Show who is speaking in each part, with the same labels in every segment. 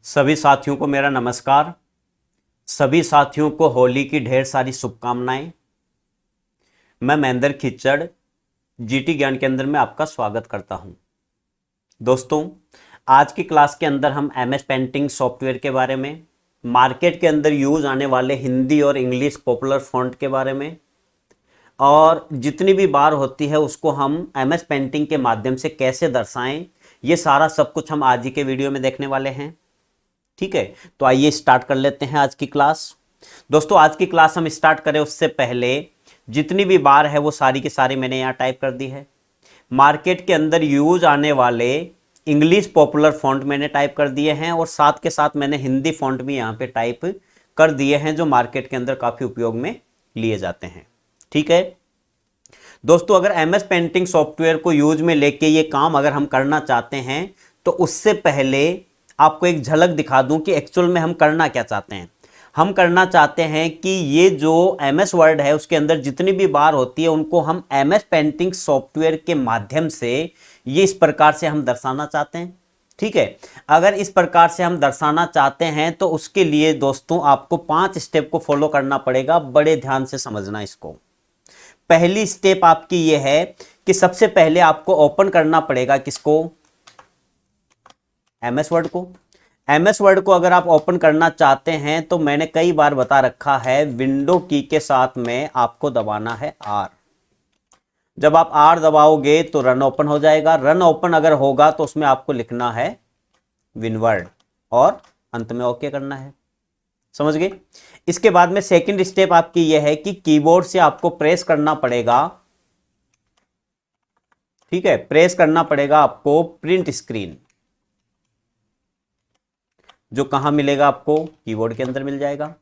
Speaker 1: सभी साथियों को मेरा नमस्कार। सभी साथियों को होली की ढेर सारी शुभकामनाएं। मैं महेंद्र खिच्चड़ जीटी ज्ञान केंद्र में आपका स्वागत करता हूं। दोस्तों, आज की क्लास के अंदर हम एमएस पेंटिंग सॉफ्टवेयर के बारे में, मार्केट के अंदर यूज आने वाले हिंदी और इंग्लिश पॉपुलर फॉन्ट के बारे में, और जितनी भी बार होती है उसको हम एमएस पेंटिंग के माध्यम से कैसे दर्शाएं, ये सारा सब कुछ हम आज ही के वीडियो में देखने वाले हैं। ठीक है, तो आइए स्टार्ट कर लेते हैं आज की क्लास। दोस्तों, आज की क्लास हम स्टार्ट करें उससे पहले जितनी भी बार है वो सारी की सारी मैंने यहाँ टाइप कर दी है। मार्केट के अंदर यूज आने वाले इंग्लिश पॉपुलर फॉन्ट मैंने टाइप कर दिए हैं, और साथ के साथ मैंने हिंदी फॉन्ट भी यहाँ पे टाइप कर दिए हैं जो मार्केट के अंदर काफ़ी उपयोग में लिए जाते हैं। ठीक है दोस्तों, अगर एमएस पेंटिंग सॉफ्टवेयर को यूज में लेके ये काम अगर हम करना चाहते हैं तो उससे पहले आपको एक झलक दिखा दूं कि एक्चुअल में हम करना क्या चाहते हैं। हम करना चाहते हैं कि ये जो एमएस वर्ड है उसके अंदर जितनी भी बार होती है उनको हम एमएस पेंटिंग सॉफ्टवेयर के माध्यम से ये इस प्रकार से हम दर्शाना चाहते हैं। ठीक है, अगर इस प्रकार से हम दर्शाना चाहते हैं तो उसके लिए दोस्तों आपको 5 स्टेप को फॉलो करना पड़ेगा। बड़े ध्यान से समझना इसको। पहली स्टेप आपकी ये है कि सबसे पहले आपको ओपन करना पड़ेगा किसको? एमएस वर्ड को। एमएस वर्ड को अगर आप ओपन करना चाहते हैं तो मैंने कई बार बता रखा है, विंडो की के साथ में आपको दबाना है आर। जब आप आर दबाओगे तो रन ओपन हो जाएगा। रन ओपन अगर होगा तो उसमें आपको लिखना है विनवर्ड और अंत में ओके करना है। समझ गए? इसके बाद में सेकंड स्टेप आपकी यह है कि कीबोर्ड से आपको प्रेस करना पड़ेगा। ठीक है, प्रेस करना पड़ेगा आपको प्रिंट स्क्रीन, जो कहां मिलेगा आपको? कीबोर्ड के अंदर मिल जाएगा।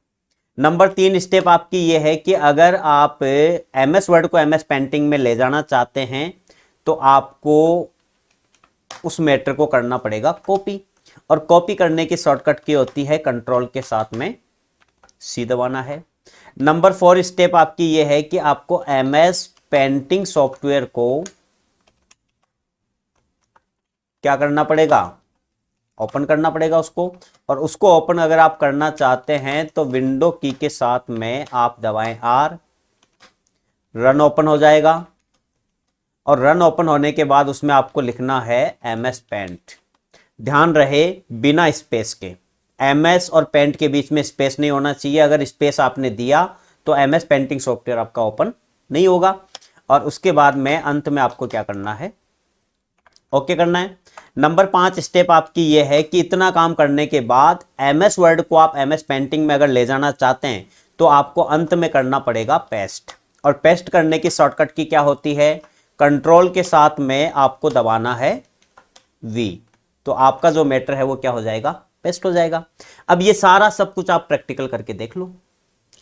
Speaker 1: नंबर 3 स्टेप आपकी यह है कि अगर आप एमएस वर्ड को एमएस पेंटिंग में ले जाना चाहते हैं तो आपको उस मैटर को करना पड़ेगा कॉपी, और कॉपी करने की शॉर्टकट की होती है कंट्रोल के साथ में सी दबाना है। नंबर 4 स्टेप आपकी यह है कि आपको एमएस पेंटिंग सॉफ्टवेयर को क्या करना पड़ेगा? ओपन करना पड़ेगा उसको। और उसको ओपन अगर आप करना चाहते हैं तो विंडो की के साथ में आप दबाएं आर, रन ओपन हो जाएगा। और रन ओपन होने के बाद उसमें आपको लिखना है एमएस पेंट। ध्यान रहे, बिना स्पेस के। एमएस और पेंट के बीच में स्पेस नहीं होना चाहिए। अगर स्पेस आपने दिया तो एमएस पेंटिंग सॉफ्टवेयर आपका ओपन नहीं होगा। और उसके बाद में अंत में आपको क्या करना है? ओके करना है। नंबर 5 स्टेप आपकी यह है कि इतना काम करने के बाद एमएस वर्ड को आप एमएस पेंटिंग में अगर ले जाना चाहते हैं तो आपको अंत में करना पड़ेगा पेस्ट। और पेस्ट करने की शॉर्टकट की क्या होती है? कंट्रोल के साथ में आपको दबाना है वी। तो आपका जो मैटर है वो क्या हो जाएगा? पेस्ट हो जाएगा। अब ये सारा सब कुछ आप प्रैक्टिकल करके देख लो।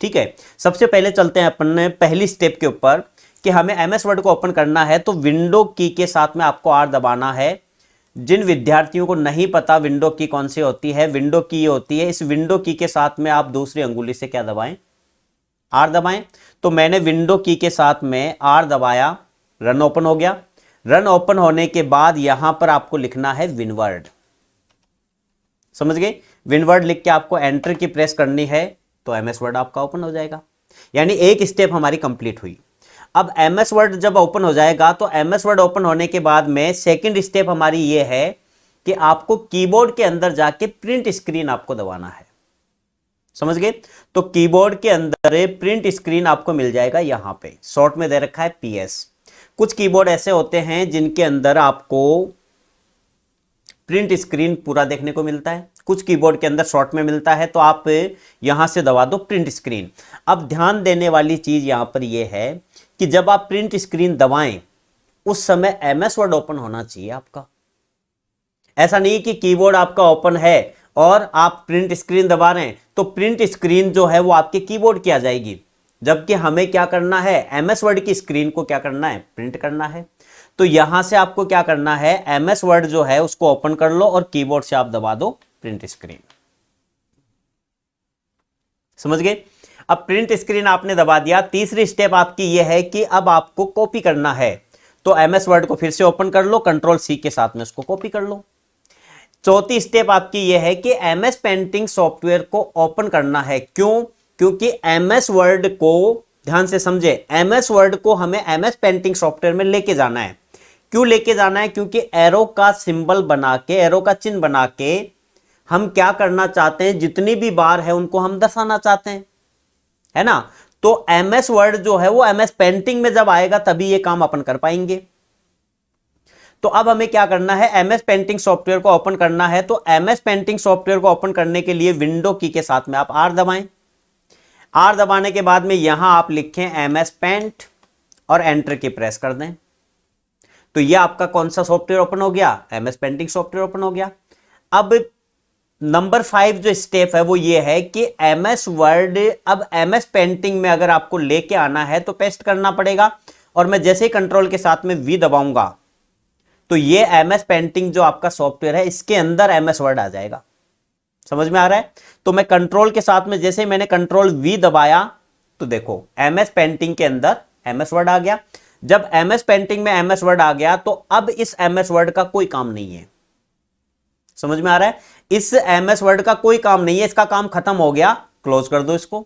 Speaker 1: ठीक है, सबसे पहले चलते हैं अपन पहली स्टेप के ऊपर कि हमें एमएस वर्ड को ओपन करना है तो विंडो की के साथ में आपको आर दबाना है। जिन विद्यार्थियों को नहीं पता विंडो की कौन सी होती है, विंडो की होती है, इस विंडो की के साथ में आप दूसरी अंगुली से क्या दबाएं? आर दबाएं। तो मैंने विंडो की के साथ में आर दबाया, रन ओपन हो गया। रन ओपन होने के बाद यहां पर आपको लिखना है विनवर्ड। समझ गए? विनवर्ड लिख के आपको एंटर की प्रेस करनी है तो एमएस वर्ड आपका ओपन हो जाएगा। यानी एक स्टेप हमारी कंप्लीट हुई। अब एमएस वर्ड जब ओपन हो जाएगा तो एमएस वर्ड ओपन होने के बाद में सेकंड स्टेप हमारी ये है कि आपको कीबोर्ड के अंदर जाके प्रिंट स्क्रीन आपको दबाना है। समझ गए? तो कीबोर्ड के अंदर प्रिंट स्क्रीन आपको मिल जाएगा। यहां पे शॉर्ट में दे रखा है पीएस। कुछ कीबोर्ड ऐसे होते हैं जिनके अंदर आपको प्रिंट स्क्रीन पूरा देखने को मिलता है, कुछ कीबोर्ड के अंदर शॉर्ट में मिलता है। तो आप यहां से दबा दो प्रिंट स्क्रीन। अब ध्यान देने वाली चीज यहां पर यह है कि जब आप प्रिंट स्क्रीन दबाएं उस समय एमएस वर्ड ओपन होना चाहिए आपका। ऐसा नहीं कि कीबोर्ड आपका ओपन है और आप प्रिंट स्क्रीन दबा रहे हैं तो प्रिंट स्क्रीन जो है वो आपके कीबोर्ड की आ जाएगी, जबकि हमें क्या करना है? एमएस वर्ड की स्क्रीन को क्या करना है? प्रिंट करना है। तो यहां से आपको क्या करना है? एमएस वर्ड जो है उसको ओपन कर लो और कीबोर्ड से आप दबा दो प्रिंट स्क्रीन। समझ गए? अब प्रिंट स्क्रीन आपने दबा दिया। तीसरी स्टेप आपकी यह है कि अब आपको कॉपी करना है। तो एमएस वर्ड को फिर से ओपन कर लो, कंट्रोल सी के साथ में उसको कॉपी कर लो। चौथी स्टेप आपकी यह है कि एमएस पेंटिंग सॉफ्टवेयर को ओपन करना है। क्यों? क्योंकि एमएस वर्ड को, ध्यान से समझे, एमएस वर्ड को हमें एमएस पेंटिंग सॉफ्टवेयर में लेके जाना है। क्यों लेके जाना है? क्योंकि एरो का सिंबल बना के, एरो का चिन्ह बना के हम क्या करना चाहते हैं, जितनी भी बार है उनको हम दर्शाना चाहते हैं, है ना। तो एमएस वर्ड जो है वो एमएस पेंटिंग में जब आएगा तभी ये काम अपन कर पाएंगे। तो अब हमें क्या करना है, एमएस पेंटिंग सॉफ्टवेयर को ओपन करना है। तो एमएस पेंटिंग सॉफ्टवेयर को ओपन करने के लिए विंडो की के साथ में आप आर दबाएं। आर दबाने के बाद में यहां आप लिखें एमएस पेंट और एंटर की प्रेस कर दें। तो यह आपका कौन सा सॉफ्टवेयर ओपन हो गया, एमएस पेंटिंग सॉफ्टवेयर ओपन हो गया। अब नंबर 5 जो स्टेप है वो ये है कि एमएस वर्ड, अब एमएस पेंटिंग में अगर आपको लेके आना है तो पेस्ट करना पड़ेगा। और मैं जैसे ही कंट्रोल के साथ में वी दबाऊंगा तो ये एमएस पेंटिंग जो आपका सॉफ्टवेयर है इसके अंदर एमएस वर्ड आ जाएगा। समझ में आ रहा है? तो मैं कंट्रोल के साथ में, जैसे मैंने कंट्रोल वी दबाया तो देखो एमएस पेंटिंग के अंदर एमएस वर्ड आ गया। जब एमएस पेंटिंग में एमएस वर्ड आ गया तो अब इस एमएस वर्ड का कोई काम नहीं है। समझ में आ रहा है? इस एमएस वर्ड का कोई काम नहीं है, इसका काम खत्म हो गया। क्लोज कर दो इसको।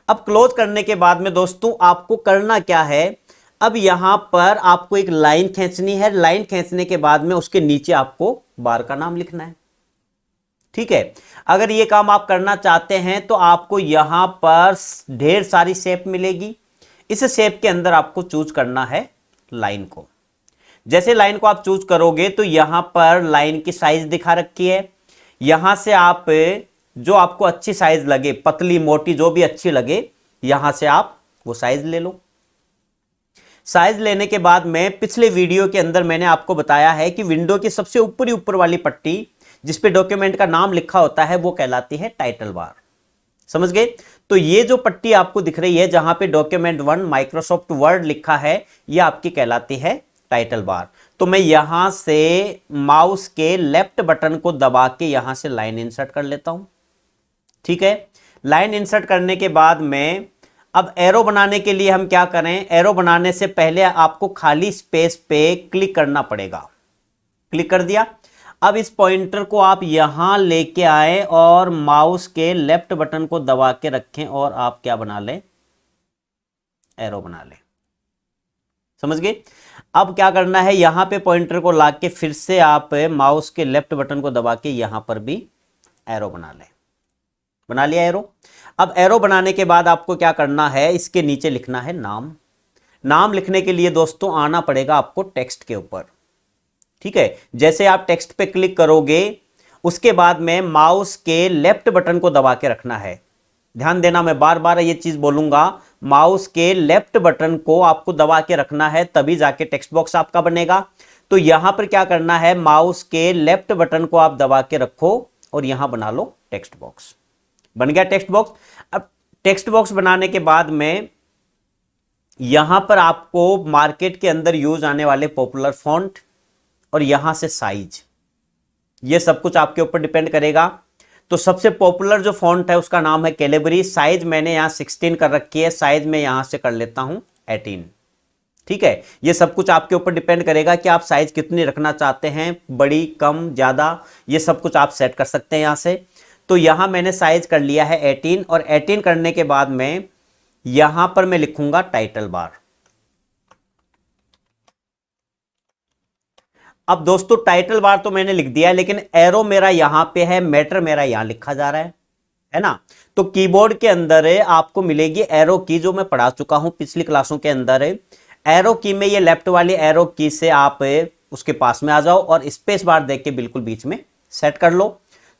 Speaker 1: अब क्लोज करने के बाद में दोस्तों आपको करना क्या है, अब यहां पर आपको एक लाइन खींचनी है। लाइन खींचने के बाद में उसके नीचे आपको बार का नाम लिखना है। ठीक है, अगर ये काम आप करना चाहते हैं तो आपको यहां पर ढेर सारी शेप मिलेगी। इस शेप के अंदर आपको चूज करना है लाइन को। जैसे लाइन को आप चूज करोगे तो यहां पर लाइन की साइज दिखा रखी है। यहां से आप जो आपको अच्छी साइज लगे, पतली मोटी जो भी अच्छी लगे, यहां से आप वो साइज ले लो। साइज लेने के बाद में पिछले वीडियो के अंदर मैंने आपको बताया है कि विंडो की सबसे ऊपर वाली पट्टी जिसपे डॉक्यूमेंट का नाम लिखा होता है वो कहलाती है टाइटल बार। समझ गए? तो ये जो पट्टी आपको दिख रही है जहां पे डॉक्यूमेंट 1 माइक्रोसॉफ्ट वर्ड लिखा है, ये आपकी कहलाती है टाइटल बार। तो मैं यहां से माउस के लेफ्ट बटन को दबा के यहां से लाइन इंसर्ट कर लेता हूं। ठीक है, लाइन इंसर्ट करने के बाद में अब एरो बनाने के लिए हम क्या करें, एरो बनाने से पहले आपको खाली स्पेस पे क्लिक करना पड़ेगा। क्लिक कर दिया। अब इस पॉइंटर को आप यहां लेके आए और माउस के लेफ्ट बटन को दबा के रखें और आप क्या बना लें, एरो बना लें। समझ गए? अब क्या करना है, यहां पे पॉइंटर को लाके फिर से आप माउस के लेफ्ट बटन को दबा के यहां पर भी एरो बना लें। बना लिया एरो। अब एरो बनाने के बाद आपको क्या करना है, इसके नीचे लिखना है नाम। नाम लिखने के लिए दोस्तों आना पड़ेगा आपको टेक्स्ट के ऊपर। ठीक है, जैसे आप टेक्स्ट पे क्लिक करोगे उसके बाद में माउस के लेफ्ट बटन को दबा के रखना है। ध्यान देना, मैं बार बार ये चीज बोलूंगा, माउस के लेफ्ट बटन को आपको दबा के रखना है, तभी जाके टेक्स्ट बॉक्स आपका बनेगा। तो यहां पर क्या करना है, माउस के लेफ्ट बटन को आप दबा के रखो और यहां बना लो टेक्स्ट बॉक्स। बन गया टेक्स्ट बॉक्स। अब टेक्स्ट बॉक्स बनाने के बाद में यहां पर आपको मार्केट के अंदर यूज आने वाले पॉपुलर फॉन्ट और यहां से साइज, ये सब कुछ आपके ऊपर डिपेंड करेगा। तो सबसे पॉपुलर जो फॉन्ट है उसका नाम है कैलिबरी। साइज मैंने यहां 16 कर रखी है, साइज में यहां से कर लेता हूं 18। ठीक है, ये सब कुछ आपके ऊपर डिपेंड करेगा कि आप साइज कितनी रखना चाहते हैं, बड़ी, कम, ज्यादा, ये सब कुछ आप सेट कर सकते हैं यहां से। तो यहां मैंने साइज कर लिया है 18 और 18 करने के बाद में यहां पर मैं लिखूंगा टाइटल बार। अब दोस्तों टाइटल बार तो मैंने लिख दिया है, लेकिन एरो मेरा यहां पे है, मैटर मेरा यहां लिखा जा रहा है ना। तो कीबोर्ड के अंदर आपको मिलेगी एरो की, जो मैं पढ़ा चुका हूं पिछली क्लासों के अंदर। एरो की में ये लेफ्ट वाली एरो की से आप उसके पास में आ जाओ और स्पेस बार देख के बिल्कुल बीच में सेट कर लो।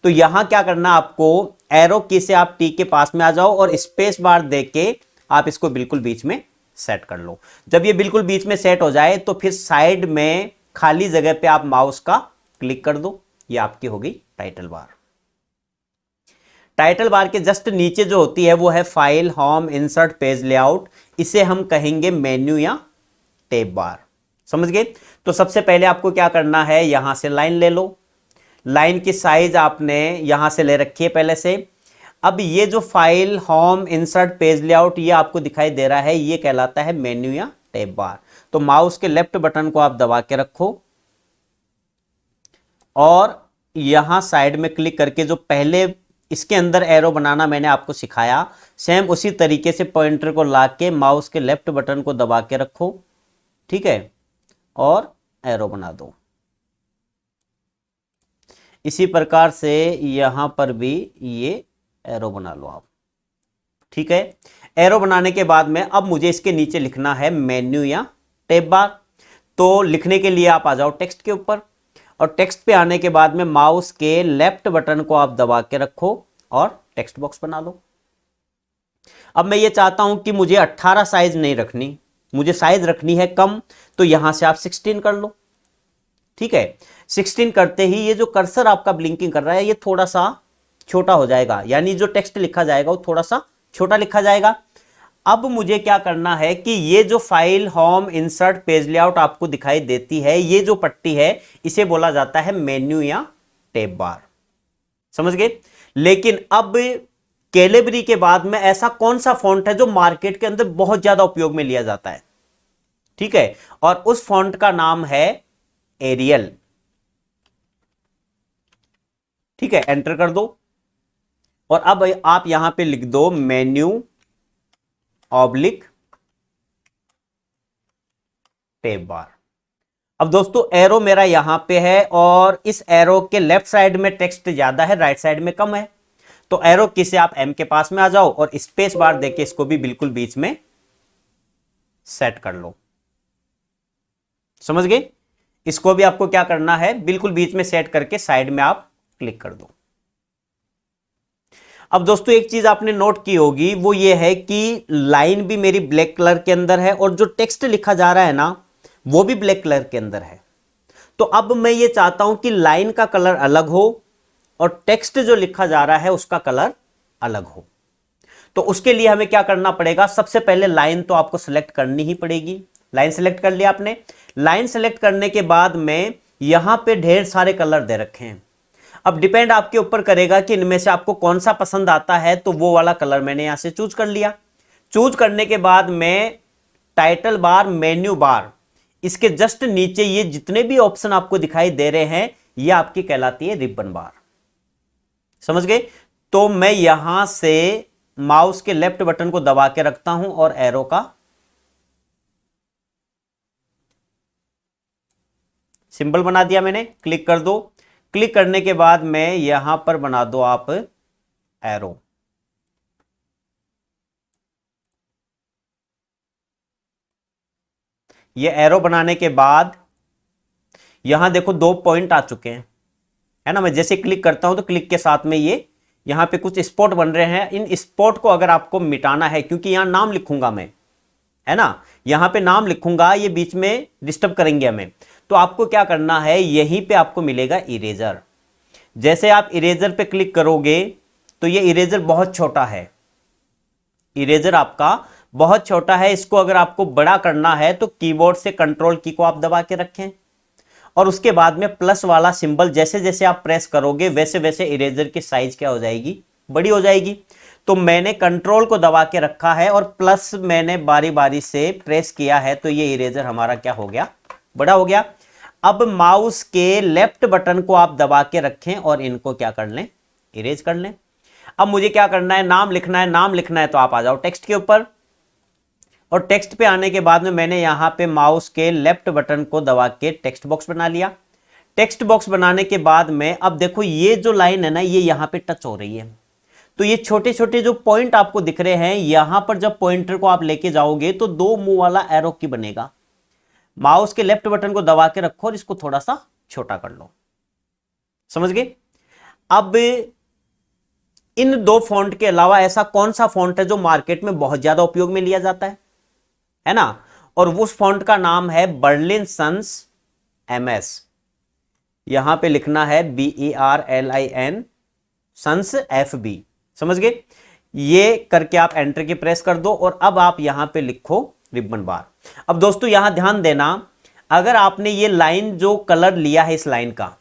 Speaker 1: तो यहां क्या करना, आपको एरो की से आप टी के पास में आ जाओ और स्पेस बार देख के आप इसको बिल्कुल बीच में सेट कर लो। जब ये बिल्कुल बीच में सेट हो जाए तो फिर साइड में खाली जगह पे आप माउस का क्लिक कर दो, ये आपकी होगी टाइटल बार। टाइटल बार के जस्ट नीचे जो होती है वो है file, home, insert, page layout. इसे हम कहेंगे मेन्यू या टैब बार। समझ गए? तो सबसे पहले आपको क्या करना है, यहां से लाइन ले लो। लाइन की साइज आपने यहां से ले रखी है पहले से। अब ये जो file, home, insert, page layout ये आपको दिखाई दे रहा है, ये कहलाता है मेन्यू या टैब बार। तो माउस के लेफ्ट बटन को आप दबा के रखो और यहां साइड में क्लिक करके जो पहले इसके अंदर एरो बनाना मैंने आपको सिखाया, सेम उसी तरीके से पॉइंटर को लाके माउस के लेफ्ट बटन को दबा के रखो, ठीक है, और एरो बना दो। इसी प्रकार से यहां पर भी ये एरो बना लो आप, ठीक है। एरो बनाने के बाद में अब मुझे इसके नीचे लिखना है मेन्यू या टैब बार। तो लिखने के लिए आप आ जाओ टेक्स्ट के ऊपर, और टेक्स्ट पे आने के बाद में माउस के लेफ्ट बटन को आप दबा के रखो और टेक्स्ट बॉक्स बना लो। अब मैं ये चाहता हूं कि मुझे 18 साइज नहीं रखनी, मुझे साइज रखनी है कम, तो यहां से आप 16 कर लो, ठीक है। 16 करते ही ये जो कर्सर आपका ब्लिंकिंग कर रहा है ये थोड़ा सा छोटा हो जाएगा, यानी जो टेक्स्ट लिखा जाएगा वो थोड़ा सा छोटा लिखा जाएगा। अब मुझे क्या करना है कि ये जो file home insert page layout आपको दिखाई देती है, ये जो पट्टी है इसे बोला जाता है मेन्यू या टैब बार, समझ गए। लेकिन अब कैलिबरी के बाद में ऐसा कौन सा फॉन्ट है जो मार्केट के अंदर बहुत ज्यादा उपयोग में लिया जाता है, ठीक है, और उस फॉन्ट का नाम है एरियल, ठीक है। एंटर कर दो और अब आप यहां पे लिख दो मेन्यू ऑब्लिक टैब बार। अब दोस्तों एरो मेरा यहां पे है और इस एरो के लेफ्ट साइड में टेक्स्ट ज्यादा है, राइट साइड में कम है, तो एरो की से आप एम के पास में आ जाओ और स्पेस बार देके इसको भी बिल्कुल बीच में सेट कर लो, समझ गए। इसको भी आपको क्या करना है, बिल्कुल बीच में सेट करके साइड में आप क्लिक कर दो। अब दोस्तों एक चीज आपने नोट की होगी, वो ये है कि लाइन भी मेरी ब्लैक कलर के अंदर है और जो टेक्स्ट लिखा जा रहा है ना वो भी ब्लैक कलर के अंदर है। तो अब मैं ये चाहता हूं कि लाइन का कलर अलग हो और टेक्स्ट जो लिखा जा रहा है उसका कलर अलग हो। तो उसके लिए हमें क्या करना पड़ेगा, सबसे पहले लाइन तो आपको सिलेक्ट करनी ही पड़ेगी। लाइन सिलेक्ट कर लिया आपने। लाइन सिलेक्ट करने के बाद में यहां पे ढेर सारे कलर दे रखे हैं। अब डिपेंड आपके ऊपर करेगा कि इनमें से आपको कौन सा पसंद आता है, तो वो वाला कलर मैंने यहां से चूज कर लिया। चूज करने के बाद में टाइटल बार, मेन्यू बार, इसके जस्ट नीचे ये जितने भी ऑप्शन आपको दिखाई दे रहे हैं ये आपकी कहलाती है रिबन बार, समझ गए। तो मैं यहां से माउस के लेफ्ट बटन को दबा के रखता हूं और एरो का सिंबल बना दिया मैंने, क्लिक कर दो। क्लिक करने के बाद में यहां पर बना दो आप एरो। ये एरो बनाने के बाद यहां देखो 2 पॉइंट आ चुके हैं, है ना। मैं जैसे क्लिक करता हूं तो क्लिक के साथ में ये यहां पे कुछ स्पॉट बन रहे हैं। इन स्पॉट को अगर आपको मिटाना है, क्योंकि यहां नाम लिखूंगा मैं, है ना, यहां पे नाम लिखूंगा, ये बीच में डिस्टर्ब करेंगे हमें, तो आपको क्या करना है, यहीं पे आपको मिलेगा इरेजर। जैसे आप इरेजर पे क्लिक करोगे तो ये इरेजर बहुत छोटा है, इरेजर आपका बहुत छोटा है। इसको अगर आपको बड़ा करना है तो कीबोर्ड से कंट्रोल की को आप दबा के रखें और उसके बाद में प्लस वाला सिंबल जैसे जैसे आप प्रेस करोगे वैसे वैसे इरेजर की साइज क्या हो जाएगी, बड़ी हो जाएगी। तो मैंने कंट्रोल को दबा के रखा है और प्लस मैंने बारी बारी से प्रेस किया है, तो ये इरेजर हमारा क्या हो गया, बड़ा हो गया। अब माउस के लेफ्ट बटन को आप दबा के रखें और इनको क्या कर लें, इरेज कर लें। अब मुझे क्या करना है, नाम लिखना है। नाम लिखना है तो आप आ जाओ टेक्स्ट के ऊपर और टेक्स्ट पे आने के बाद में मैंने यहां पे माउस के लेफ्ट बटन को दबा के टेक्स्ट बॉक्स बना लिया। टेक्स्ट बॉक्स बनाने के बाद में अब देखो ये जो लाइन है ना ये यहां पे टच हो रही है, तो ये छोटे छोटे जो पॉइंट आपको दिख रहे हैं, यहां पर जब पॉइंटर को आप लेके जाओगे तो 2 मुंह वाला एरो की बनेगा। माउस के लेफ्ट बटन को दबा के रखो और इसको थोड़ा सा छोटा कर लो, समझ गए। अब इन 2 फॉन्ट के अलावा ऐसा कौन सा फॉन्ट है जो मार्केट में बहुत ज्यादा उपयोग में लिया जाता है ना, और उस फॉन्ट का नाम है बर्लिन सन्स MS। यहां पे लिखना है BERLIN सन्स FB, समझ गए। ये करके आप एंटर की प्रेस कर दो और अब आप यहां पे लिखो रिबन बार। अब दोस्तों यहां ध्यान देना, अगर आपने ये लाइन जो कलर लिया है इस लाइन का,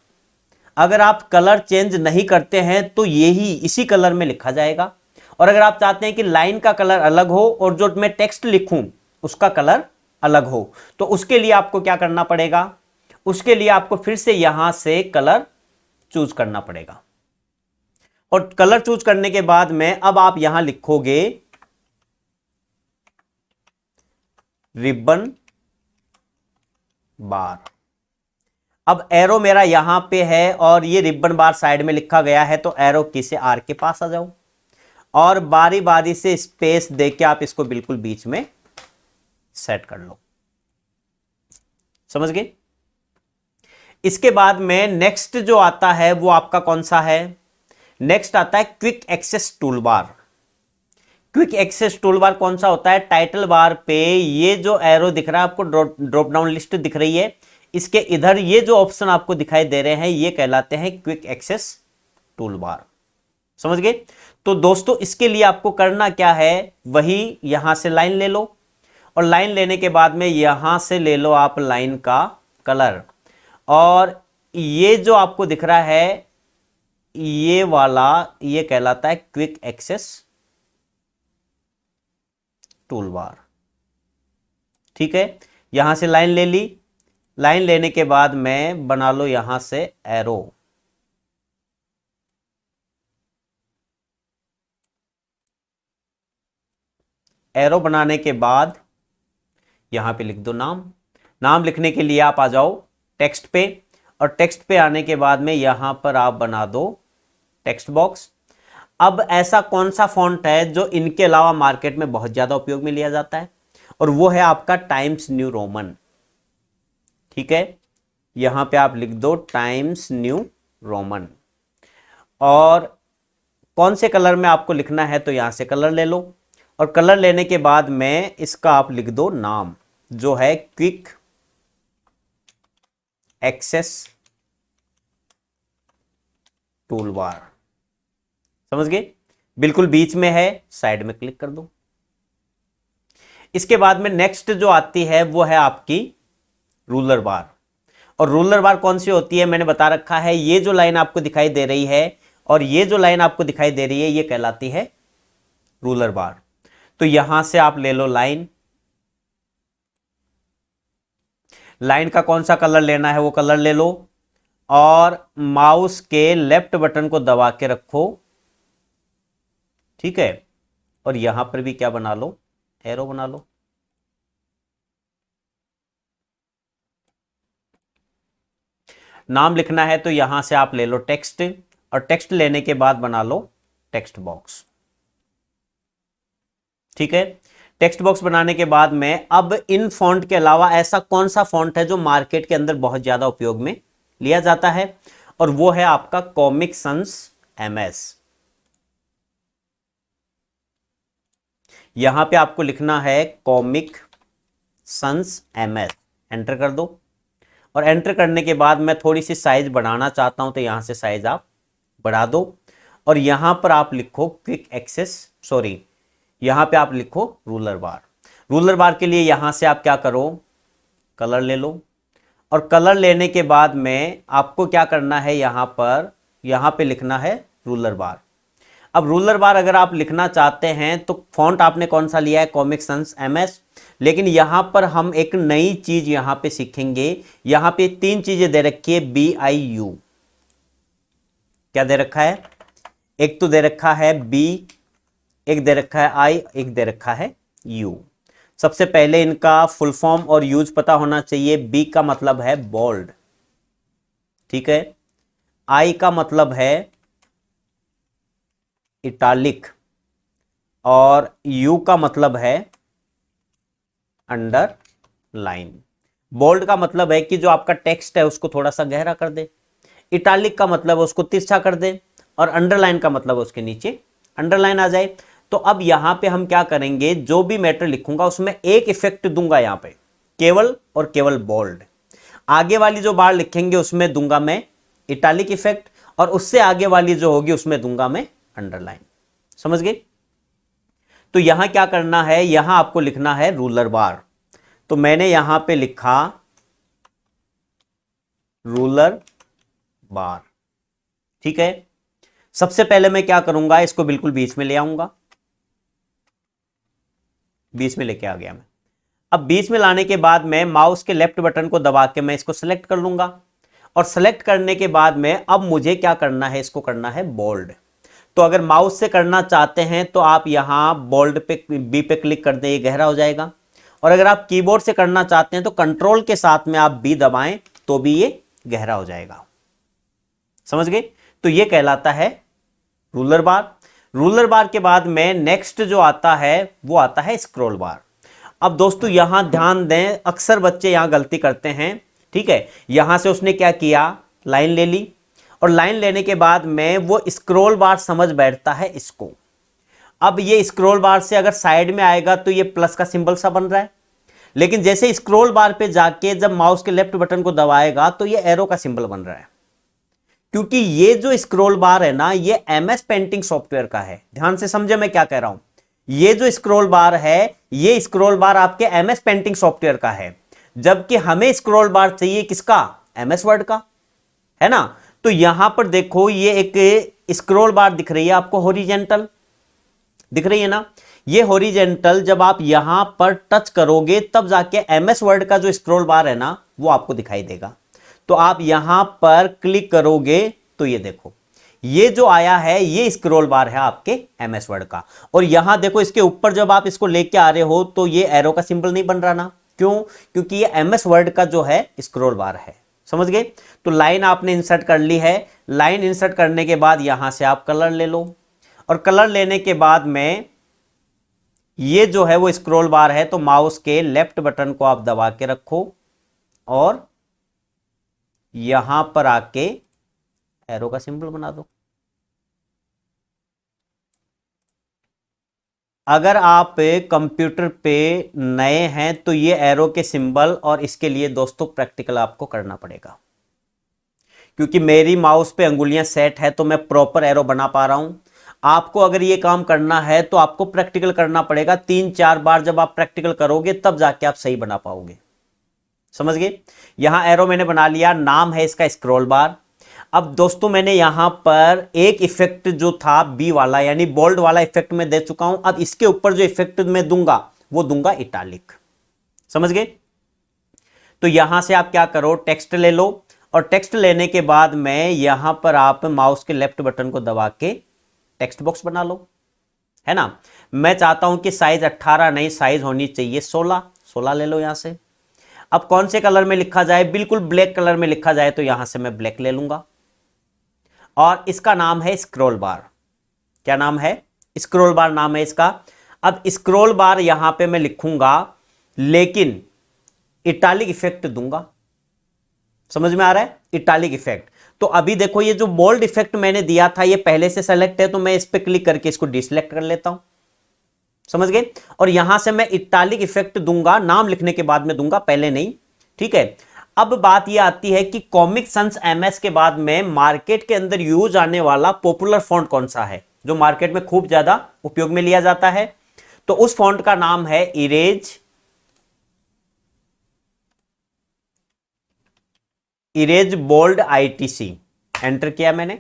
Speaker 1: अगर आप कलर चेंज नहीं करते हैं तो यही इसी कलर में लिखा जाएगा। और अगर आप चाहते हैं कि लाइन का कलर अलग हो और जो मैं टेक्स्ट लिखूं उसका कलर अलग हो, तो उसके लिए आपको क्या करना पड़ेगा, उसके लिए आपको फिर से यहां से कलर चूज करना पड़ेगा। और कलर चूज करने के बाद में अब आप यहां लिखोगे रिबन बार। अब एरो मेरा यहां पे है और ये रिबन बार साइड में लिखा गया है, तो एरो की से आर के पास आ जाओ और बारी बारी से स्पेस देके आप इसको बिल्कुल बीच में सेट कर लो। समझ गए? इसके बाद में नेक्स्ट जो आता है वो आपका कौन सा है? नेक्स्ट आता है quick access tool bar. Quick access tool bar कौन सा होता है? टाइटल बार पे ये जो एरो दिख रहा है आपको, ड्रॉप डाउन लिस्ट दिख रही है, इसके इधर ये जो ऑप्शन आपको दिखाई दे रहे हैं ये कहलाते हैं क्विक एक्सेस टूल बार। समझ गए? तो दोस्तों इसके लिए आपको करना क्या है, वही यहां से लाइन ले लो और लाइन लेने के बाद में यहां से ले लो आप लाइन का कलर, और ये जो आपको दिख रहा है ये वाला ये कहलाता है क्विक एक्सेस टूल बार। ठीक है, यहां से लाइन ले ली, लाइन लेने के बाद में बना लो यहां से एरो। एरो बनाने के बाद यहां पे लिख दो नाम। नाम लिखने के लिए आप आ जाओ टेक्स्ट पे, और टेक्स्ट पे आने के बाद में यहां पर आप बना दो टेक्स्ट बॉक्स। अब ऐसा कौन सा फॉन्ट है जो इनके अलावा मार्केट में बहुत ज्यादा उपयोग में लिया जाता है, और वो है आपका टाइम्स न्यू रोमन। ठीक है, यहां पे आप लिख दो टाइम्स न्यू रोमन। और कौन से कलर में आपको लिखना है तो यहां से कलर ले लो, और कलर लेने के बाद में इसका आप लिख दो नाम जो है क्विक एक्सेस टूल बार। समझ गए? बिल्कुल बीच में है, साइड में क्लिक कर दो। इसके बाद में नेक्स्ट जो आती है वो है आपकी रूलर बार। और रूलर बार कौन सी होती है मैंने बता रखा है, ये जो लाइन आपको दिखाई दे रही है और ये जो लाइन आपको दिखाई दे रही है ये कहलाती है रूलर बार। तो यहां से आप ले लो लाइन, लाइन का कौन सा कलर लेना है वो कलर ले लो, और माउस के लेफ्ट बटन को दबा के रखो। ठीक है, और यहां पर भी क्या बना लो, एरो बना लो। नाम लिखना है तो यहां से आप ले लो टेक्स्ट, और टेक्स्ट लेने के बाद बना लो टेक्स्ट बॉक्स। ठीक है, टेक्स्ट बॉक्स बनाने के बाद में अब इन फॉन्ट के अलावा ऐसा कौन सा फॉन्ट है जो मार्केट के अंदर बहुत ज्यादा उपयोग में लिया जाता है, और वो है आपका कॉमिक सन्स MS। यहां पे आपको लिखना है कॉमिक सन्स MS, एंटर कर दो। और एंटर करने के बाद मैं थोड़ी सी साइज बढ़ाना चाहता हूं तो यहां से साइज आप बढ़ा दो, और यहां पर आप लिखो क्विक एक्सेस, सॉरी यहां पे आप लिखो रूलर बार। रूलर बार के लिए यहां से आप क्या करो, कलर ले लो, और कलर लेने के बाद में आपको क्या करना है, यहां पे लिखना है रूलर बार। अब रूलर बार अगर आप लिखना चाहते हैं तो फॉन्ट आपने कौन सा लिया है, कॉमिक सन्स MS, लेकिन यहां पर हम एक नई चीज यहां पे सीखेंगे। यहां पे 3 चीजें दे रखी है BIU। क्या दे रखा है? एक तो दे रखा है B, एक दे रखा है I, एक दे रखा है U। सबसे पहले इनका फुल फॉर्म और यूज पता होना चाहिए। B का मतलब है बोल्ड, ठीक है, I का मतलब है इटालिक, और U का मतलब है अंडरलाइन। बोल्ड का मतलब है कि जो आपका टेक्स्ट है उसको थोड़ा सा गहरा कर दे, इटालिक का मतलब उसको तिरछा कर दे, और अंडरलाइन का मतलब उसके नीचे अंडरलाइन आ जाए। तो अब यहां पे हम क्या करेंगे, जो भी मैटर लिखूंगा उसमें एक इफेक्ट दूंगा यहां पे, केवल और केवल बोल्ड। आगे वाली जो बार लिखेंगे उसमें दूंगा मैं इटालिक इफेक्ट, और उससे आगे वाली जो होगी उसमें दूंगा मैं अंडरलाइन। समझ गए? तो यहां क्या करना है, यहां आपको लिखना है रूलर बार। तो मैंने यहां पे लिखा रूलर बार। ठीक है, सबसे पहले मैं क्या करूंगा, इसको बिल्कुल बीच में ले आऊंगा, बीच में लेके आ गया मैं। अब बीच में लाने के बाद मैं माउस के लेफ्ट बटन को दबा के मैं इसको सिलेक्ट कर लूंगा, और सेलेक्ट करने के बाद में अब मुझे क्या करना है, इसको करना है बोल्ड। तो अगर माउस से करना चाहते हैं तो आप यहां बोल्ड पे बी पे क्लिक कर दें, ये गहरा हो जाएगा। और अगर आप कीबोर्ड से करना चाहते हैं तो कंट्रोल के साथ में आप बी दबाएं तो भी ये गहरा हो जाएगा। समझ गए? तो ये कहलाता है रूलर बार। रूलर बार के बाद में नेक्स्ट जो आता है वो आता है स्क्रॉल बार। अब दोस्तों यहां ध्यान दें, अक्सर बच्चे यहां गलती करते हैं। ठीक है, यहां से उसने क्या किया, लाइन ले ली, और लाइन लेने के बाद में वो स्क्रॉल बार समझ बैठता है इसको। अब ये स्क्रॉल बार से अगर साइड में आएगा तो ये प्लस का सिंबल सा बन रहा है, लेकिन जैसे स्क्रॉल बार पे जाके जब माउस के लेफ्ट बटन को दबाएगा तो ये एरो का सिंबल बन रहा है। क्योंकि ये जो स्क्रॉल बार है ना, ये एमएस पेंटिंग सॉफ्टवेयर का है। ध्यान से समझे मैं क्या कह रहा हूं। ये जो स्क्रॉल बार है, ये स्क्रॉल बार आपके एमएस पेंटिंग सॉफ्टवेयर का है, जबकि हमें स्क्रॉल बार चाहिए किसका, एमएस वर्ड का, है ना। तो यहां पर देखो ये एक स्क्रॉल बार दिख रही है आपको, हॉरिजॉन्टल दिख रही है ना। ये हॉरिजॉन्टल जब आप यहां पर टच करोगे तब जाके एमएस वर्ड का जो स्क्रॉल बार है ना वो आपको दिखाई देगा। तो आप यहां पर क्लिक करोगे तो ये देखो, ये जो आया है ये स्क्रॉल बार है आपके एमएस वर्ड का। और यहां देखो इसके ऊपर जब आप इसको लेके आ रहे हो तो ये एरो का सिंबल नहीं बन रहा ना, क्यों, क्योंकि ये एमएस वर्ड का जो है स्क्रॉल बार है। समझ गए? तो लाइन आपने इंसर्ट कर ली है। लाइन इंसर्ट करने के बाद यहां से आप कलर ले लो, और कलर लेने के बाद में ये जो है वो स्क्रॉल बार है, तो माउस के लेफ्ट बटन को आप दबा के रखो और यहां पर आके एरो का सिंबल बना दो। अगर आप कंप्यूटर पे नए हैं तो ये एरो के सिंबल और इसके लिए दोस्तों प्रैक्टिकल आपको करना पड़ेगा, क्योंकि मेरी माउस पे अंगुलियां सेट है तो मैं प्रॉपर एरो बना पा रहा हूं। आपको अगर ये काम करना है तो आपको प्रैक्टिकल करना पड़ेगा। 3-4 बार जब आप प्रैक्टिकल करोगे तब जाके आप सही बना पाओगे। समझ गए? यहां एरो मैंने बना लिया, नाम है इसका स्क्रॉल बार। अब दोस्तों मैंने यहां पर एक इफेक्ट जो था बी वाला यानी बोल्ड वाला इफेक्ट मैं दे चुका हूं। अब इसके ऊपर जो इफेक्ट मैं दूंगा वो दूंगा इटालिक। समझ गए? तो यहां से आप क्या करो, टेक्स्ट ले लो, और टेक्स्ट लेने के बाद में यहां पर आप माउस के लेफ्ट बटन को दबा के टेक्स्ट बॉक्स बना लो, है ना। मैं चाहता हूं कि साइज 18 नहीं, साइज होनी चाहिए 16 ले लो यहां से। अब कौन से कलर में लिखा जाए, बिल्कुल ब्लैक कलर में लिखा जाए तो यहां से मैं ब्लैक ले लूंगा, और इसका नाम है स्क्रॉल बार। क्या नाम है? स्क्रॉल बार नाम है इसका। अब स्क्रॉल बार यहां पे मैं लिखूंगा, लेकिन इटालिक इफेक्ट दूंगा। समझ में आ रहा है? Italic effect. तो अभी देखो ये जो बोल्ड इफेक्ट मैंने दिया था ये पहले से सेलेक्ट है, तो मैं इस पे क्लिक करके इसको डिसेलेक्ट कर लेता हूं। समझ गए? और यहां से मैं इटालिक इफेक्ट दूंगा, नाम लिखने के बाद में दूंगा, पहले नहीं। ठीक है। अब बात यह आती है कि कॉमिक सन्स एमएस के बाद में मार्केट के अंदर यूज आने वाला पॉपुलर फॉन्ट कौन सा है, जो मार्केट में खूब ज्यादा उपयोग में लिया जाता है। तो उस फॉन्ट का नाम है इरेज बोल्ड आईटीसी। एंटर किया मैंने,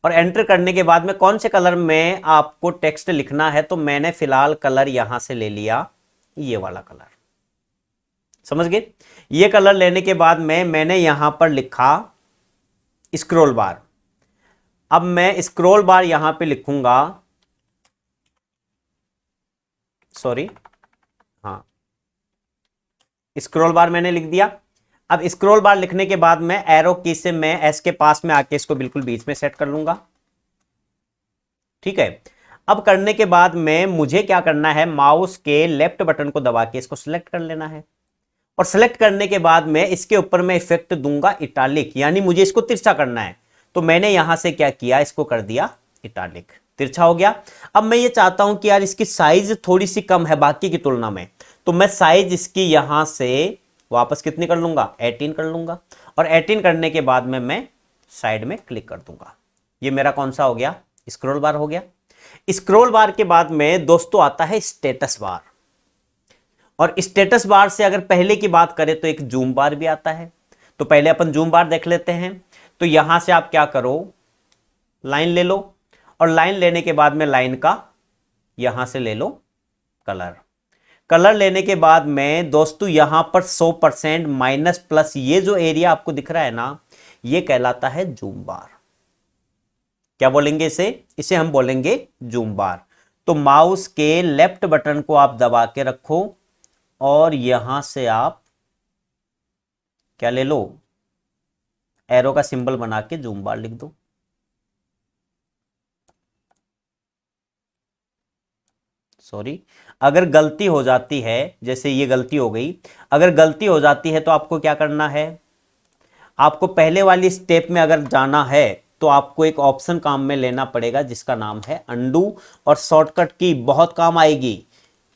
Speaker 1: और एंटर करने के बाद में कौन से कलर में आपको टेक्स्ट लिखना है, तो मैंने फिलहाल कलर यहां से ले लिया ये वाला कलर। समझ गए? ये कलर लेने के बाद में मैंने यहां पर लिखा स्क्रॉल बार। अब मैं स्क्रॉल बार यहां पे लिखूंगा, सॉरी, हाँ, स्क्रॉल बार मैंने लिख दिया। अब स्क्रॉल बार लिखने के बाद मैं एरो की से मैं एस के पास में आके इसको बिल्कुल बीच में सेट कर लूंगा। ठीक है। अब करने के बाद में मुझे क्या करना है, माउस के लेफ्ट बटन को दबा के इसको सिलेक्ट कर लेना है, और सिलेक्ट करने के बाद में इसके ऊपर मैं इफेक्ट दूंगा इटालिक, यानी मुझे इसको तिरछा करना है। तो मैंने यहां से क्या किया, इसको कर दिया इटालिक, तिरछा हो गया। अब मैं ये चाहता हूं कि यार इसकी साइज थोड़ी सी कम है बाकी की तुलना में, तो मैं साइज इसकी यहां से वापस कितनी कर लूंगा, 18 कर लूंगा, और 18 करने के बाद में मैं साइड में क्लिक कर दूंगा। ये मेरा कौन सा हो गया, स्क्रॉल बार हो गया। स्क्रॉल बार के बाद में दोस्तों आता है स्टेटस बार, और स्टेटस बार से अगर पहले की बात करें तो एक जूम बार भी आता है। तो पहले अपन जूम बार देख लेते हैं। तो यहां से आप क्या करो, लाइन ले लो, और लाइन लेने के बाद में लाइन का यहां से ले लो कलर। कलर लेने के बाद में दोस्तों यहां पर 100% माइनस प्लस ये जो एरिया आपको दिख रहा है ना, ये कहलाता है जूम बार। क्या बोलेंगे इसे? इसे हम बोलेंगे जूम बार। तो माउस के लेफ्ट बटन को आप दबा के रखो और यहां से आप क्या ले लो, एरो का सिंबल बना के जूम बार लिख दो। सॉरी, अगर गलती हो जाती है, जैसे ये गलती हो गई, अगर गलती हो जाती है तो आपको क्या करना है, आपको पहले वाली स्टेप में अगर जाना है तो आपको एक ऑप्शन काम में लेना पड़ेगा जिसका नाम है अंडू, और शॉर्टकट की बहुत काम आएगी।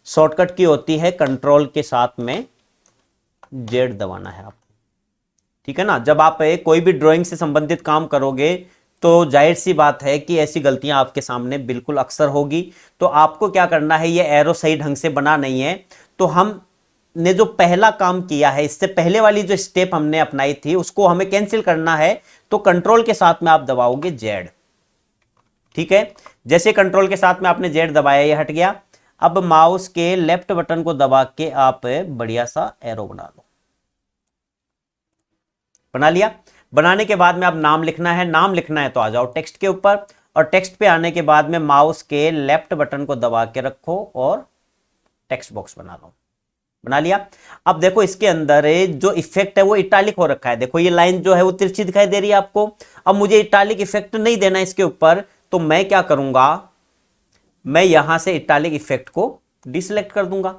Speaker 1: शॉर्टकट की होती है कंट्रोल के साथ में जेड दबाना है आपको, ठीक है ना। जब आप कोई भी ड्राइंग से संबंधित काम करोगे तो जाहिर सी बात है कि ऐसी गलतियां आपके सामने बिल्कुल अक्सर होगी। तो आपको क्या करना है, ये एरो सही ढंग से बना नहीं है, तो हम ने जो पहला काम किया है, इससे पहले वाली जो स्टेप हमने अपनाई थी उसको हमें कैंसिल करना है। तो कंट्रोल के साथ में आप दबाओगे जेड, ठीक है। जैसे कंट्रोल के साथ में आपने जेड दबाया, ये हट गया। अब माउस के लेफ्ट बटन को दबा के आप बढ़िया सा एरो बना लो। बना लिया। बनाने के बाद में अब नाम लिखना है, नाम लिखना है तो आ जाओ टेक्स्ट के ऊपर, और टेक्स्ट पे आने के बाद में माउस के लेफ्ट बटन को दबा के रखो और टेक्स्ट बॉक्स बना लो। बना लिया। अब देखो इसके अंदर जो इफेक्ट है वो इटालिक हो रखा है, देखो ये लाइन जो है वो तिरछी दिखाई दे रही है आपको। अब मुझे इटालिक इफेक्ट नहीं देना इसके ऊपर, तो मैं क्या करूंगा, मैं यहां से इटालिक इफेक्ट को डिसलेक्ट कर दूंगा।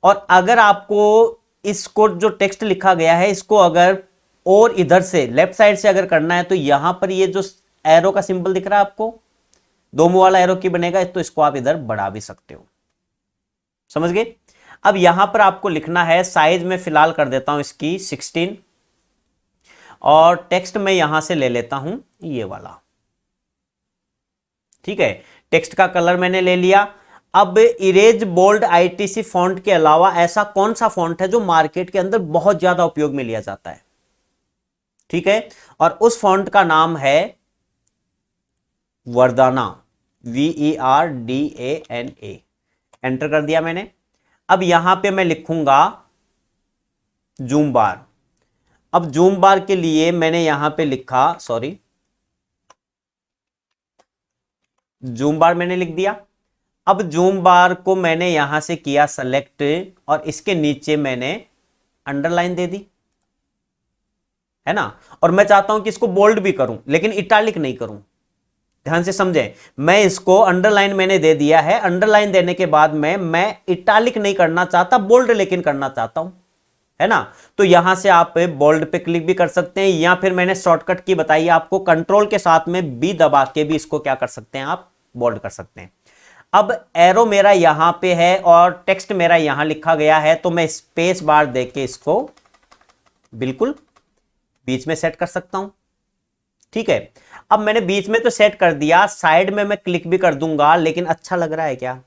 Speaker 1: और अगर आपको इसको जो टेक्स्ट लिखा गया है इसको अगर और इधर से लेफ्ट साइड से अगर करना है तो यहां पर ये जो एरो का सिंबल दिख रहा है आपको, दो मुंह वाला एरो की बनेगा, तो इसको आप इधर बढ़ा भी सकते हो। समझ गए? अब यहां पर आपको लिखना है, साइज में फिलहाल कर देता हूं इसकी 16, और टेक्स्ट में यहां से ले लेता हूं ये वाला, ठीक है। टेक्स्ट का कलर मैंने ले लिया। अब इरेज बोल्ड आईटीसी फॉन्ट के अलावा ऐसा कौन सा फॉन्ट है जो मार्केट के अंदर बहुत ज्यादा उपयोग में लिया जाता है, ठीक है, और उस फॉन्ट का नाम है वर्दाना, VERDANA। एंटर कर दिया मैंने। अब यहां पे मैं लिखूंगा जूम बार। अब जूम बार के लिए मैंने यहां पे लिखा, सॉरी, जूम बार मैंने लिख दिया। अब जूम बार को मैंने यहां से किया सेलेक्ट, और इसके नीचे मैंने अंडरलाइन दे दी, है ना। और मैं चाहता हूं कि इसको बोल्ड भी करूं लेकिन इटालिक नहीं करूं, ध्यान से समझें। मैं इसको अंडरलाइन मैंने दे दिया है, अंडरलाइन देने के बाद में मैं इटालिक नहीं करना चाहता, बोल्ड लेकिन करना चाहता हूं, है ना। तो यहां से आप बोल्ड पे क्लिक भी कर सकते हैं, या फिर मैंने शॉर्टकट की बताई आपको, कंट्रोल के साथ में बी दबा के भी इसको क्या कर सकते हैं, आप बोल्ड कर सकते हैं। अब एरो मेरा यहां पे है और टेक्स्ट मेरा यहां लिखा गया है, तो मैं स्पेस बार देके इसको बिल्कुल बीच में सेट कर सकता हूं, ठीक है। अब मैंने बीच में तो सेट कर दिया, साइड में मैं क्लिक भी कर दूंगा, लेकिन अच्छा लग रहा है क्या?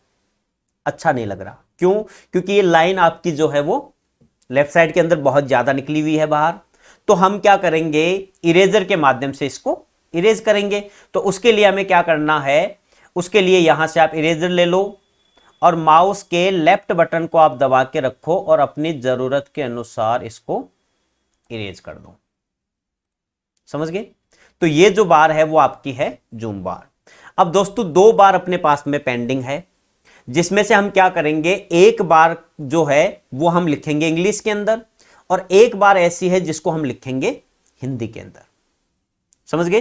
Speaker 1: अच्छा नहीं लग रहा। क्यों? क्योंकि ये लाइन आपकी जो है वो लेफ्ट साइड के अंदर बहुत ज्यादा निकली हुई है बाहर। तो हम क्या करेंगे, इरेजर के माध्यम से इसको इरेज करेंगे। तो उसके लिए हमें क्या करना है, उसके लिए यहां से आप इरेजर ले लो और माउस के लेफ्ट बटन को आप दबा के रखो और अपनी जरूरत के अनुसार इसको इरेज कर दो। समझ गए? तो ये जो बार है वो आपकी है जूम बार। अब दोस्तों दो बार अपने पास में पेंडिंग है, जिसमें से हम क्या करेंगे, एक बार जो है वो हम लिखेंगे इंग्लिश के अंदर, और एक बार ऐसी है जिसको हम लिखेंगे हिंदी के अंदर। समझ गए?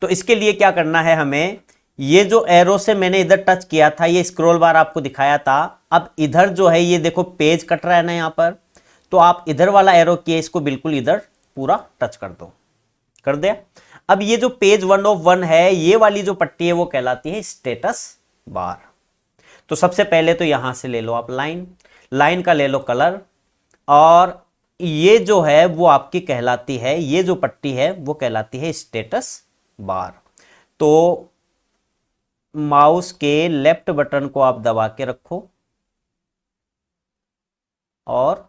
Speaker 1: तो इसके लिए क्या करना है हमें, ये जो एरो से मैंने इधर टच किया था, ये स्क्रॉल बार आपको दिखाया था, अब इधर जो है ये देखो पेज कट रहा है ना यहां पर, तो आप इधर वाला एरो किए इसको बिल्कुल इधर पूरा टच कर दो। कर दिया। अब ये जो पेज 1 है, ये वाली जो पट्टी है वो कहलाती है स्टेटस बार। तो सबसे पहले तो यहां से ले लो आप लाइन, लाइन का ले लो कलर, और ये जो है वो आपकी कहलाती है, ये जो पट्टी है वो कहलाती है स्टेटस बार। तो माउस के लेफ्ट बटन को आप दबा के रखो और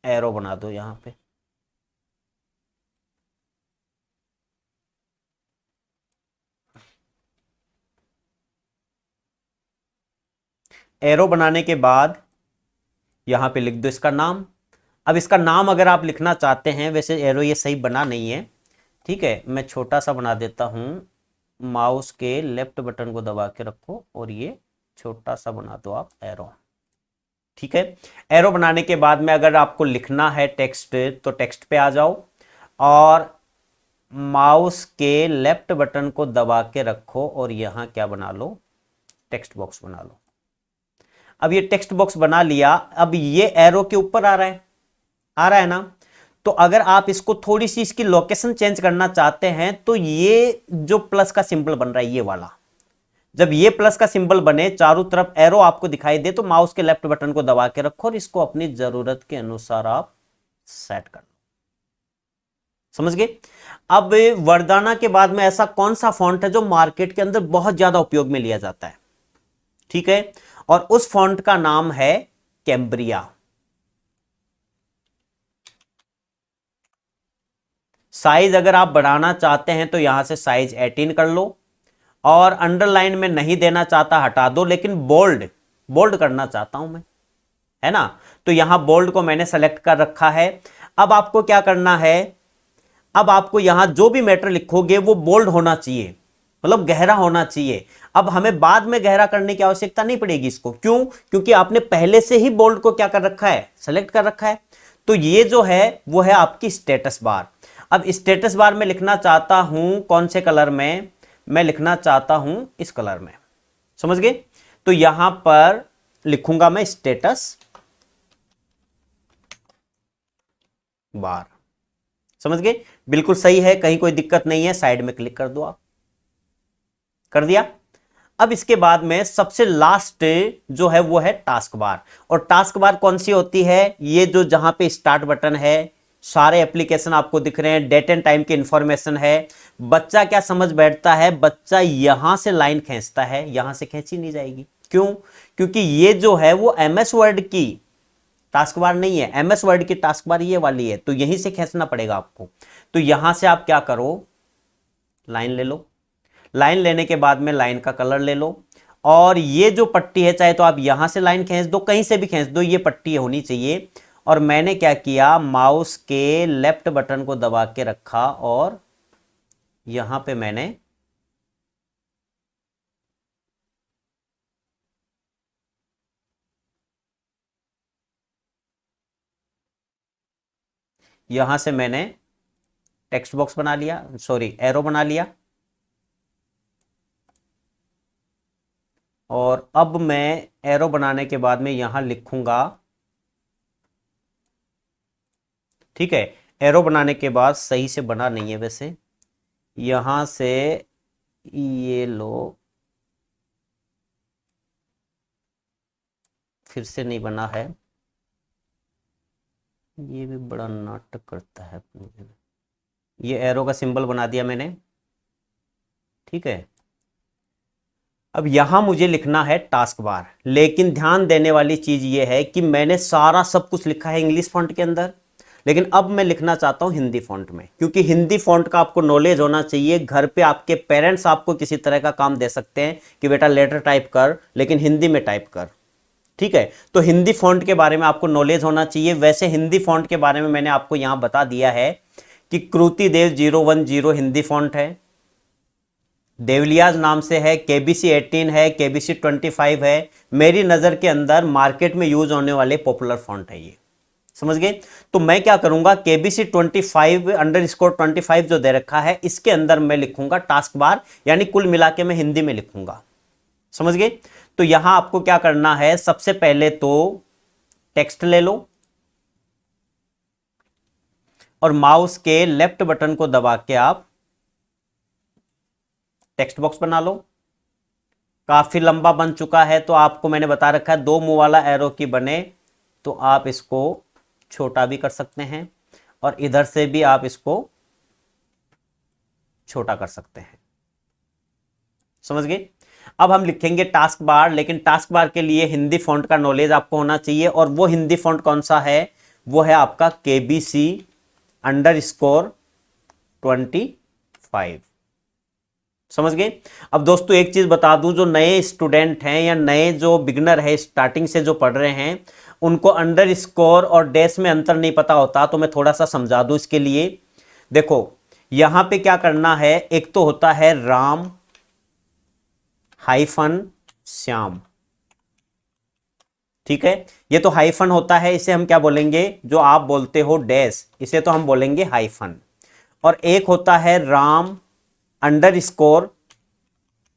Speaker 1: एरो बना दो यहां पे। एरो बनाने के बाद यहां पे लिख दो इसका नाम। अब इसका नाम अगर आप लिखना चाहते हैं, वैसे एरो ये सही बना नहीं है, ठीक है, मैं छोटा सा बना देता हूं। माउस के लेफ्ट बटन को दबा के रखो और ये छोटा सा बना दो आप एरो, ठीक है। एरो बनाने के बाद में अगर आपको लिखना है टेक्स्ट तो टेक्स्ट पे आ जाओ और माउस के लेफ्ट बटन को दबा के रखो और यहां क्या बना लो, टेक्स्ट बॉक्स बना लो। अब ये टेक्स्ट बॉक्स बना लिया, अब ये एरो के ऊपर आ रहा है, आ रहा है ना। तो अगर आप इसको थोड़ी सी इसकी लोकेशन चेंज करना चाहते हैं तो ये जो प्लस का सिंबल बन रहा है ये वाला, जब ये प्लस का सिंबल बने चारों तरफ एरो आपको दिखाई दे तो माउस के लेफ्ट बटन को दबा के रखो और इसको अपनी जरूरत के अनुसार आप सेट कर लो। समझ गए। अब वर्दाना के बाद में ऐसा कौन सा फॉन्ट है जो मार्केट के अंदर बहुत ज्यादा उपयोग में लिया जाता है, ठीक है, और उस फॉन्ट का नाम है कैम्ब्रिया। साइज अगर आप बढ़ाना चाहते हैं तो यहां से साइज 18 कर लो और अंडरलाइन में नहीं देना चाहता हटा दो, लेकिन बोल्ड बोल्ड करना चाहता हूं मैं, है ना, तो यहां बोल्ड को मैंने सेलेक्ट कर रखा है। अब आपको क्या करना है, अब आपको यहां जो भी मैटर लिखोगे वो बोल्ड होना चाहिए, मतलब गहरा होना चाहिए। अब हमें बाद में गहरा करने की आवश्यकता नहीं पड़ेगी इसको, क्यों, क्योंकि आपने पहले से ही बोल्ड को क्या कर रखा है, सेलेक्ट कर रखा है। तो ये जो है वो है आपकी स्टेटस बार। अब स्टेटस बार में लिखना चाहता हूं कौन से कलर में, मैं लिखना चाहता हूं इस कलर में, समझ गए। तो यहां पर लिखूंगा मैं स्टेटस बार, समझ गए, बिल्कुल सही है, कहीं कोई दिक्कत नहीं है, साइड में क्लिक कर दो आप, कर दिया। अब इसके बाद में सबसे लास्ट जो है वो है टास्क बार। और टास्क बार कौन सी होती है, ये जो जहां पे स्टार्ट बटन है, सारे एप्लीकेशन आपको दिख रहे हैं, डेट एंड टाइम की इंफॉर्मेशन है। बच्चा क्या समझ बैठता है, बच्चा यहां से लाइन खींचता है, यहां से खींची नहीं जाएगी, क्यों, क्योंकि ये जो है वो एमएस वर्ड की टास्क बार नहीं है, एमएस वर्ड की टास्क बार ये वाली है, तो यहीं से खींचना पड़ेगा आपको। तो यहां से आप क्या करो, लाइन ले लो, लाइन लेने के बाद में लाइन का कलर ले लो और ये जो पट्टी है चाहे तो आप यहां से लाइन खींच दो, कहीं से भी खींच दो, ये पट्टी होनी चाहिए। और मैंने क्या किया, माउस के लेफ्ट बटन को दबा के रखा और यहां पे मैंने यहां से मैंने टेक्स्ट बॉक्स बना लिया, सॉरी एरो बना लिया। और अब मैं एरो बनाने के बाद में यहां लिखूंगा, ठीक है, एरो बनाने के बाद सही से बना नहीं है वैसे, यहां से ये लो, फिर से नहीं बना है, ये भी बड़ा नाटक करता है। ये एरो का सिंबल बना दिया मैंने, ठीक है। अब यहां मुझे लिखना है टास्क बार, लेकिन ध्यान देने वाली चीज ये है कि मैंने सारा सब कुछ लिखा है इंग्लिश फॉन्ट के अंदर, लेकिन अब मैं लिखना चाहता हूं हिंदी फॉन्ट में, क्योंकि हिंदी फॉन्ट का आपको नॉलेज होना चाहिए। घर पे आपके पेरेंट्स आपको किसी तरह का काम दे सकते हैं कि बेटा लेटर टाइप कर, लेकिन हिंदी में टाइप कर, ठीक है। तो हिंदी फॉन्ट के बारे में आपको नॉलेज होना चाहिए। वैसे हिंदी फॉन्ट के बारे में मैंने आपको यहां बता दिया है कि कृति देव 010 हिंदी फॉन्ट है, देवलियाज नाम से है, केबीसी 18 है, केबीसी 25 है। मेरी नज़र के अंदर मार्केट में यूज होने वाले पॉपुलर फॉन्ट है ये, समझ गए। तो मैं क्या करूंगा, केबीसी 25_25 जो दे रखा है इसके अंदर मैं लिखूंगा टास्क बार, यानी कुल मिला के मैं हिंदी में लिखूंगा, समझ गए। तो यहां आपको क्या करना है, सबसे पहले तो टेक्स्ट ले लो और माउस के लेफ्ट बटन को दबा के आप टेक्स्ट बॉक्स बना लो। काफी लंबा बन चुका है तो आपको मैंने बता रखा है 2 मुंह वाला एरो की बने तो आप इसको छोटा भी कर सकते हैं और इधर से भी आप इसको छोटा कर सकते हैं, समझ गए। अब हम लिखेंगे टास्क बार, लेकिन टास्क बार के लिए हिंदी फॉन्ट का नॉलेज आपको होना चाहिए और वो हिंदी फॉन्ट कौन सा है, वो है आपका KBC_25। समझ गए। अब दोस्तों एक चीज बता दूं, जो नए स्टूडेंट हैं या नए जो बिगनर है स्टार्टिंग से जो पढ़ रहे हैं, उनको अंडर स्कोर और डैश में अंतर नहीं पता होता, तो मैं थोड़ा सा समझा दूं इसके लिए। देखो यहां पे क्या करना है, एक तो होता है राम हाइफन श्याम, ठीक है, ये तो हाइफन होता है, इसे हम क्या बोलेंगे, जो आप बोलते हो डैश, इसे तो हम बोलेंगे हाइफन। और एक होता है राम अंडर स्कोर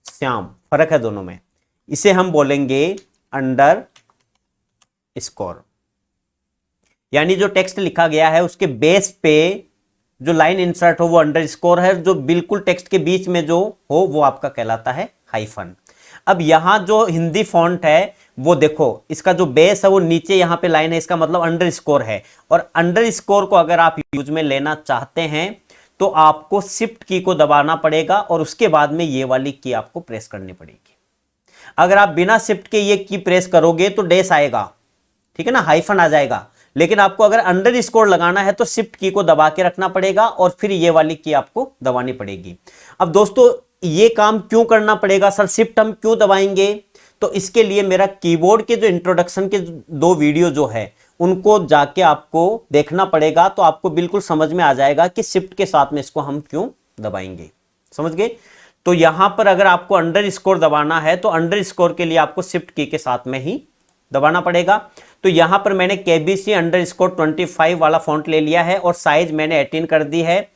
Speaker 1: श्याम, फर्क है दोनों में, इसे हम बोलेंगे अंडर स्कोर। यानी जो टेक्स्ट लिखा गया है उसके बेस पे जो लाइन इंसर्ट हो वो अंडर स्कोर है, जो बिल्कुल टेक्स्ट के बीच में जो हो वो आपका कहलाता है हाइफन। अब यहां जो हिंदी फॉन्ट है वो देखो, इसका जो बेस है वो नीचे यहां पे लाइन है, इसका मतलब अंडर स्कोर है। और अंडर स्कोर को अगर आप यूज में लेना चाहते हैं तो आपको शिफ्ट की को दबाना पड़ेगा और उसके बाद में ये वाली की आपको प्रेस करनी पड़ेगी। अगर आप बिना शिफ्ट के ये की प्रेस करोगे तो डैश आएगा, ठीक है ना, हाइफन आ जाएगा। लेकिन आपको अगर अंडर स्कोर लगाना है तो शिफ्ट की को दबा के रखना पड़ेगा और फिर ये वाली की आपको दबानी पड़ेगी। अब दोस्तों ये काम क्यों करना पड़ेगा सर, शिफ्ट हम क्यों दबाएंगे, तो इसके लिए मेरा कीबोर्ड के जो इंट्रोडक्शन के 2 वीडियो जो है उनको जाके आपको देखना पड़ेगा, तो आपको बिल्कुल समझ में आ जाएगा कि शिफ्ट के साथ में इसको हम क्यों दबाएंगे। समझ गए। तो यहां पर अगर आपको अंडर स्कोर दबाना है तो अंडर स्कोर के लिए आपको शिफ्ट की के साथ में ही दबाना पड़ेगा। तो यहां पर मैंने केबीसी अंडर स्कोर 25 वाला फॉन्ट ले लिया है और साइज मैंने 18 कर दी है।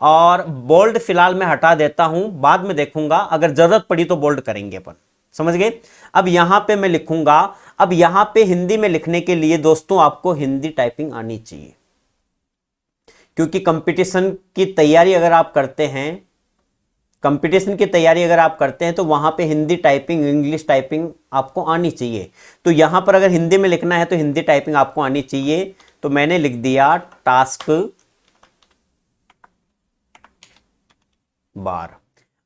Speaker 1: और बोल्ड फिलहाल मैं हटा देता हूं, बाद में देखूंगा, अगर जरूरत पड़ी तो बोल्ड करेंगे अपन। समझ गए। अब यहां पे मैं लिखूंगा, अब यहां पे हिंदी में लिखने के लिए दोस्तों आपको हिंदी टाइपिंग आनी चाहिए, क्योंकि कंपटीशन की तैयारी अगर आप करते हैं, कंपटीशन की तैयारी अगर आप करते हैं तो वहां पे हिंदी टाइपिंग इंग्लिश टाइपिंग आपको आनी चाहिए। तो यहां पर अगर हिंदी में लिखना है तो हिंदी टाइपिंग आपको आनी चाहिए। तो मैंने लिख दिया टास्क बार।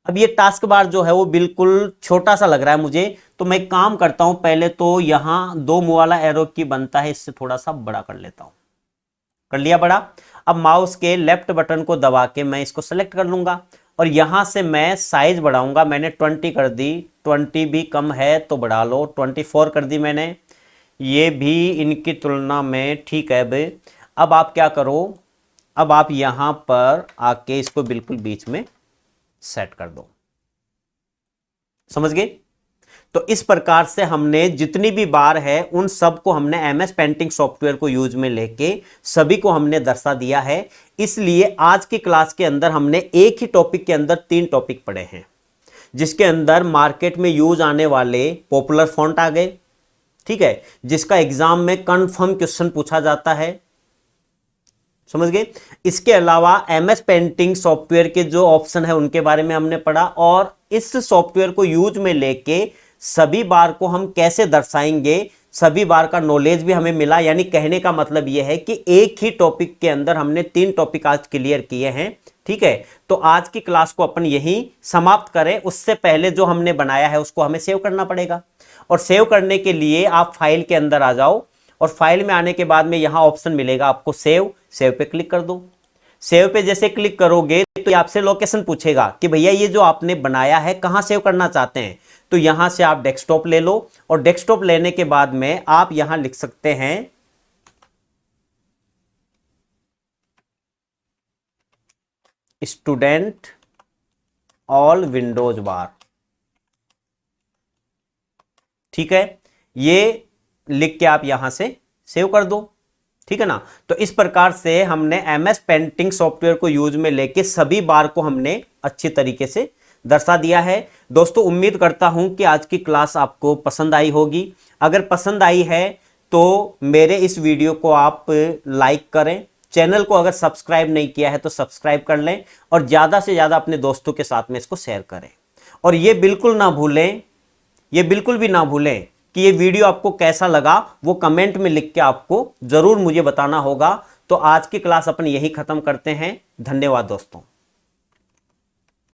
Speaker 1: अब ये टास्क बार जो है वो बिल्कुल छोटा सा लग रहा है मुझे, तो मैं काम करता हूं, पहले तो यहां 2 मुंह वाला एरो की बनता है, इससे थोड़ा सा बड़ा कर लेता हूं। कर लिया बड़ा। अब माउस के लेफ्ट बटन को दबा के मैं इसको सेलेक्ट कर लूंगा और यहां से मैं साइज बढ़ाऊंगा। मैंने 20 कर दी, 20 भी कम है तो बढ़ा लो, 24 कर दी मैंने, ये भी इनकी तुलना में ठीक है भाई। अब आप क्या करो, अब आप यहां पर आके इसको बिल्कुल बीच में सेट कर दो। समझ गए। तो इस प्रकार से हमने जितनी भी बार है उन सब को हमने एमएस पेंटिंग सॉफ्टवेयर को यूज में लेके सभी को हमने दर्शा दिया है। इसलिए आज की क्लास के अंदर हमने एक ही टॉपिक के अंदर 3 टॉपिक पढ़े हैं, जिसके अंदर मार्केट में यूज आने वाले पॉपुलर फॉन्ट आ गए, ठीक है, जिसका एग्जाम में कंफर्म क्वेश्चन पूछा जाता है। समझ गए। इसके अलावा एमएस पेंटिंग सॉफ्टवेयर के जो ऑप्शन है उनके बारे में हमने पढ़ा और इस सॉफ्टवेयर को यूज में लेके सभी बार को हम कैसे दर्शाएंगे, सभी बार का नॉलेज भी हमें मिला। यानी कहने का मतलब यह है कि एक ही टॉपिक के अंदर हमने 3 टॉपिक आज क्लियर किए हैं, ठीक है। तो आज की क्लास को अपन यहीं समाप्त करें। उससे पहले जो हमने बनाया है उसको हमें सेव करना पड़ेगा और सेव करने के लिए आप फाइल के अंदर आ जाओ और फाइल में आने के बाद में यहां ऑप्शन मिलेगा आपको सेव, सेव पे क्लिक कर दो। सेव पे जैसे क्लिक करोगे तो आपसे लोकेशन पूछेगा कि भैया ये जो आपने बनाया है कहां सेव करना चाहते हैं। तो यहां से आप डेस्कटॉप ले लो और डेस्कटॉप लेने के बाद में आप यहां लिख सकते हैं स्टूडेंट ऑल विंडोज बार, ठीक है। ये लिख के आप यहां से सेव कर दो, ठीक है ना। तो इस प्रकार से हमने एमएस पेंटिंग सॉफ्टवेयर को यूज में लेके सभी बार को हमने अच्छी तरीके से दर्शा दिया है। दोस्तों उम्मीद करता हूं कि आज की क्लास आपको पसंद आई होगी। अगर पसंद आई है तो मेरे इस वीडियो को आप लाइक करें, चैनल को अगर सब्सक्राइब नहीं किया है तो सब्सक्राइब कर लें और ज्यादा से ज्यादा अपने दोस्तों के साथ में इसको शेयर करें। और ये बिल्कुल ना भूलें, ये बिल्कुल भी ना भूलें कि ये वीडियो आपको कैसा लगा वो कमेंट में लिख के आपको जरूर मुझे बताना होगा। तो आज की क्लास अपन यही खत्म करते हैं। धन्यवाद दोस्तों।